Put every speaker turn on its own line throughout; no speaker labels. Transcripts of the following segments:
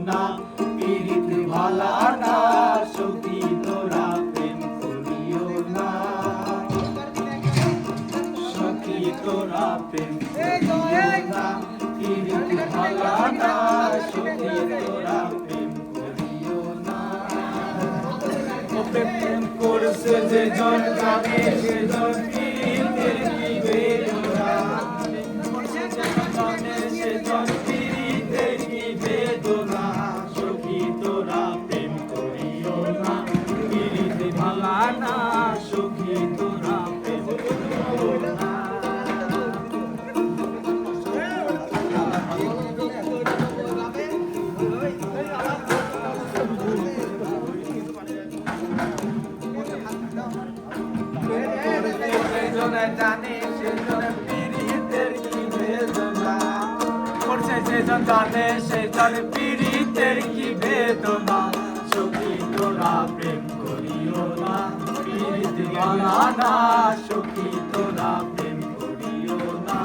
না, পীড়িত ভালা না, সখী তোরা প্রেম করিও না, সখী তোরা প্রেম করিও না, পীড়িত ভালা না, সখী তোরা প্রেম করিও না। প্রেম করছে যে জন জানে সে জন পীড়িতের কি বেদনা, সে জন পীড়িতের কি বেদনা, সখী তোরা প্রেম করিও না, পীড়িত ভালা না, সখী তোরা প্রেম করিও না। জানে সেজন পীড়িতের কি বেদনা, করছে সেজন জানে সেজন পীড়িতের কি বেদনা, সখী তোরা প্রেম করিও না, পীড়িত ভালা না, সখী তোরা প্রেম করিও না।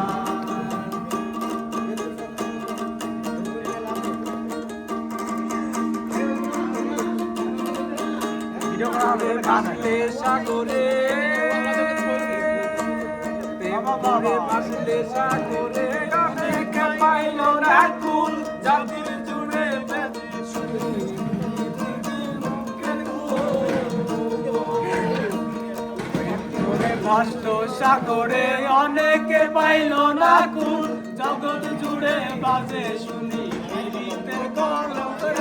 ভাসলে সাগরে, ভাসলে সাগরে, অনেকে পাইল না কুল, জাতির জুড়ে ভাসল সাগরে, অনেকে পাইল না কুল, জগৎ জুড়ে বাজে শুনি পীড়িতের কলকের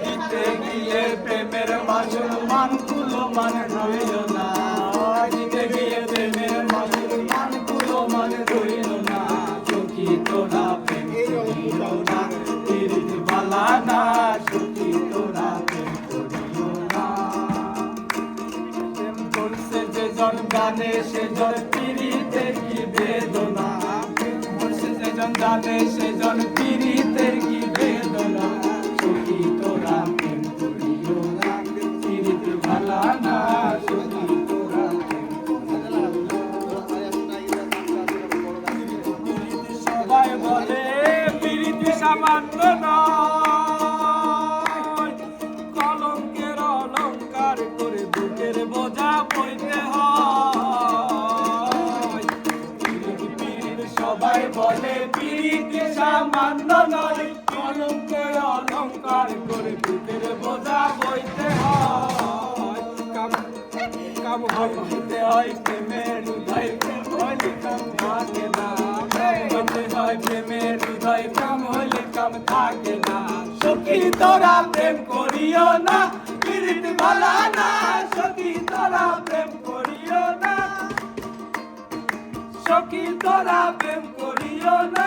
দিতে গিয়ে প্রেমের মুসলমান কুলো মান রইল না, দিতে গিয়ে প্রেমের মুসলমান কুলো মান রইল না, সখী তোরা প্রেম করিল না, পীড়িত ভালা না, সখী তোরা প্রেম করিল না। প্রেম করছে যে জন জানে সে জন পীড়িতের কি বেদনা, প্রেম করছে যে জন জানে সে জন পীড়িতের কি বেদনা, সখী তোরা প্রেম করিও না, পীড়িত ভালা না, সখী তোরা প্রেম করিও না। সবাই বলে পীড়িত সামান্য নয়, কলঙ্কের অলঙ্কার করে বুকের বোঝা বইতে হয়। পীড়িত সবাই বলে পীড়িত সামান্য নয়, কলঙ্কের অলঙ্কার করে বুকের বোঝা বইতে হয়। কাম হইতে হয় প্রেমের হৃদয়, প্রেম হইলে কাম থাকে না, হইতে হয় প্রেমের হৃদয়, কাম হইলে কাম থাকে না, সখী তোরা প্রেম করিও না, পীড়িত ভালা না, সখী তোরা প্রেম করিও না, সখী তোরা প্রেম করিও না।